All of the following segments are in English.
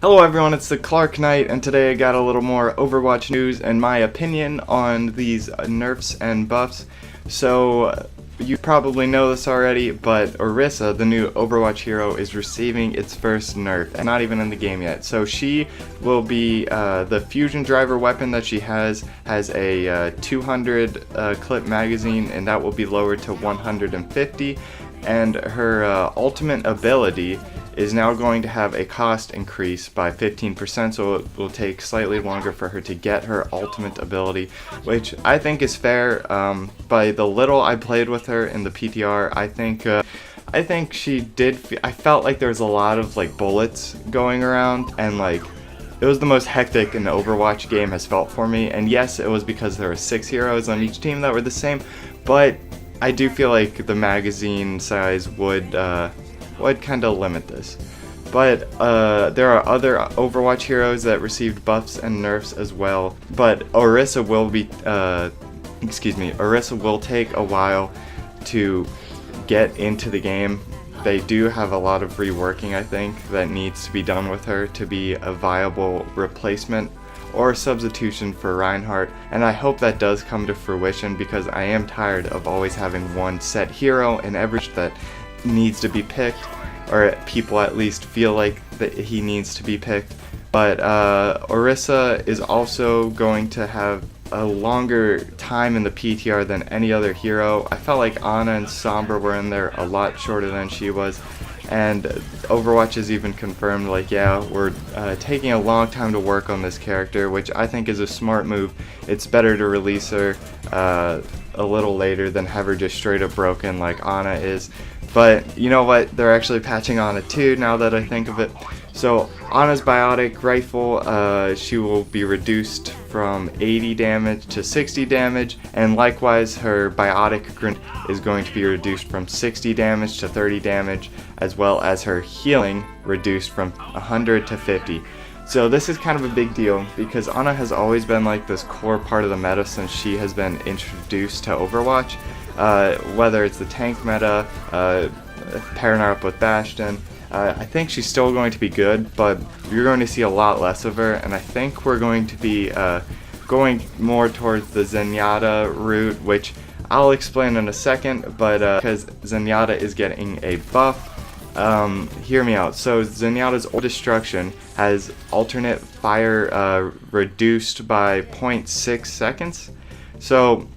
Hello everyone, it's the Clark Knight, and today I got a little more Overwatch news and my opinion on these nerfs and buffs. So, you probably know this already, but Orisa, the new Overwatch hero, is receiving its first nerf, and not even in the game yet. So she will be, the fusion driver weapon that she has a 200 clip magazine, and that will be lowered to 150, and her ultimate ability is now going to have a cost increase by 15%, so it will take slightly longer for her to get her ultimate ability, which I think is fair. By the little I played with her in the PTR, I think she did. I felt like there was a lot of like bullets going around, and like it was the most hectic an Overwatch game has felt for me. And yes, it was because there were 6 heroes on each team that were the same, but I do feel like the magazine size would kind of limit this. But there are other Overwatch heroes that received buffs and nerfs as well. But Orisa will take a while to get into the game. They do have a lot of reworking, I think, that needs to be done with her to be a viable replacement or substitution for Reinhardt, and I hope that does come to fruition, because I am tired of always having one set hero in every that needs to be picked, or people at least feel like that he needs to be picked. But Orisa is also going to have a longer time in the PTR than any other hero. I felt like Ana and Sombra were in there a lot shorter than she was, and Overwatch has even confirmed, like, yeah, we're taking a long time to work on this character, which I think is a smart move. It's better to release her a little later than have her just straight up broken like Ana is. But you know what, they're actually patching Ana too, now that I think of it. So Ana's biotic rifle, she will be reduced from 80 damage to 60 damage, and likewise her biotic grenade is going to be reduced from 60 damage to 30 damage, as well as her healing reduced from 100 to 50. So this is kind of a big deal, because Ana has always been like this core part of the meta since she has been introduced to Overwatch. Whether it's the tank meta, pairing her up with Bastion, I think she's still going to be good, but you're going to see a lot less of her, and I think we're going to be going more towards the Zenyatta route, which I'll explain in a second, but because Zenyatta is getting a buff. Hear me out. So Zenyatta's Orb Destruction has alternate fire reduced by 0.6 seconds. So,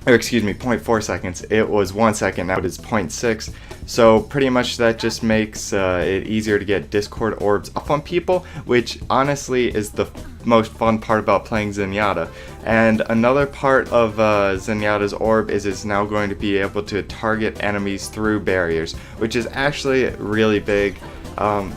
or excuse me, 0.4 seconds. It was 1 second, now it is 0.6. So pretty much that just makes it easier to get Discord orbs up on people, which honestly is the most fun part about playing Zenyatta. And another part of Zenyatta's orb is it's now going to be able to target enemies through barriers, which is actually really big. A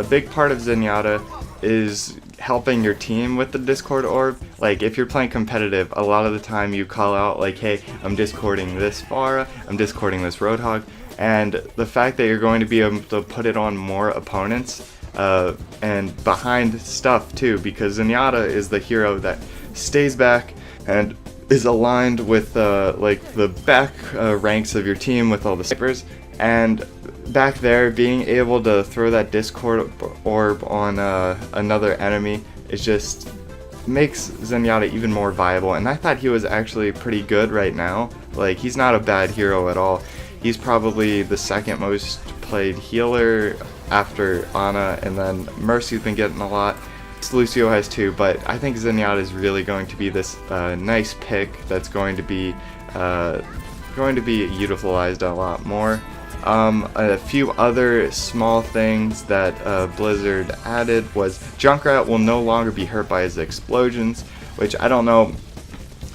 big part of Zenyatta is helping your team with the Discord orb. Like, if you're playing competitive, a lot of the time you call out like, hey, I'm discording this Pharah, I'm discording this Roadhog, and the fact that you're going to be able to put it on more opponents and behind stuff too, because Zenyatta is the hero that stays back and is aligned with like the back ranks of your team with all the snipers, and back there being able to throw that Discord orb on another enemy is just makes Zenyatta even more viable. And I thought he was actually pretty good right now. Like, he's not a bad hero at all. He's probably the second most played healer after Ana, and then Mercy's been getting a lot. Lucio has too, but I think Zenyatta is really going to be this nice pick that's going to be utilized a lot more. A few other small things that Blizzard added was Junkrat will no longer be hurt by his explosions, which I don't know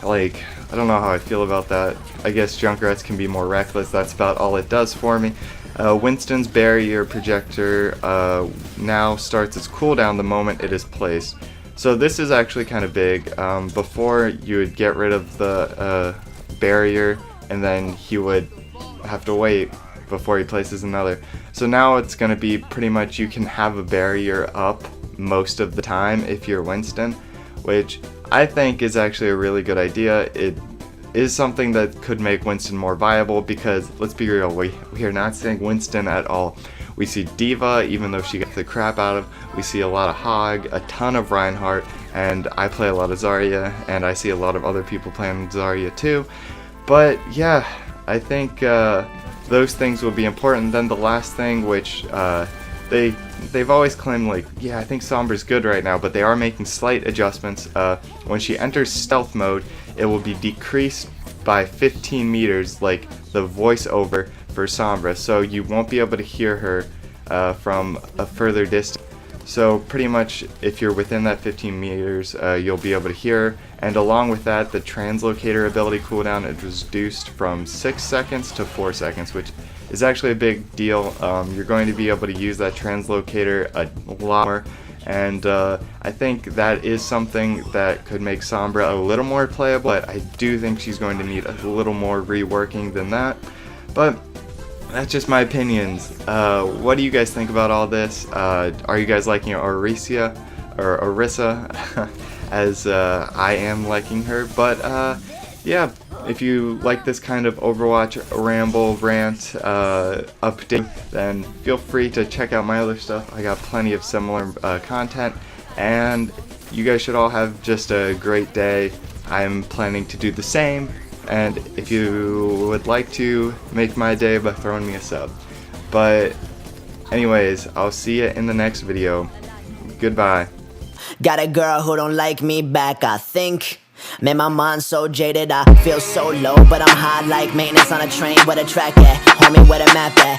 how I feel about that. I guess Junkrats can be more reckless, that's about all it does for me. Winston's barrier projector now starts its cooldown the moment it is placed. So this is actually kind of big. Before, you would get rid of the barrier, and then he would have to wait before he places another. So now it's going to be pretty much you can have a barrier up most of the time if you're Winston, which I think is actually a really good idea. It is something that could make Winston more viable, because let's be real, we are not seeing Winston at all. We see Diva, even though she gets the crap out of. We see a lot of Hog, a ton of Reinhardt, and I play a lot of Zarya, and I see a lot of other people playing Zarya too. But yeah, I think those things will be important. Then the last thing, which they've always claimed, like, yeah, I think Sombra's good right now, but they are making slight adjustments. When she enters stealth mode, it will be decreased by 15 meters, like the voiceover for Sombra, so you won't be able to hear her from a further distance. So pretty much if you're within that 15 meters, you'll be able to hear her. And along with that, the translocator ability cooldown is reduced from 6 seconds to 4 seconds, which is actually a big deal. You're going to be able to use that translocator a lot more, and I think that is something that could make Sombra a little more playable, but I do think she's going to need a little more reworking than that. But that's just my opinions. What do you guys think about all this? Are you guys liking Orisa as I am liking her? But yeah, if you like this kind of Overwatch ramble, rant, update, then feel free to check out my other stuff. I got plenty of similar content, and you guys should all have just a great day. I'm planning to do the same, and if you would like to make my day by throwing me a sub. But anyways, I'll see you in the next video. Goodbye. Got a girl who don't like me back, I think. Man, my mind's so jaded, I feel so low, but I'm high like maintenance on a train. Where the track at? Homie, where the map at?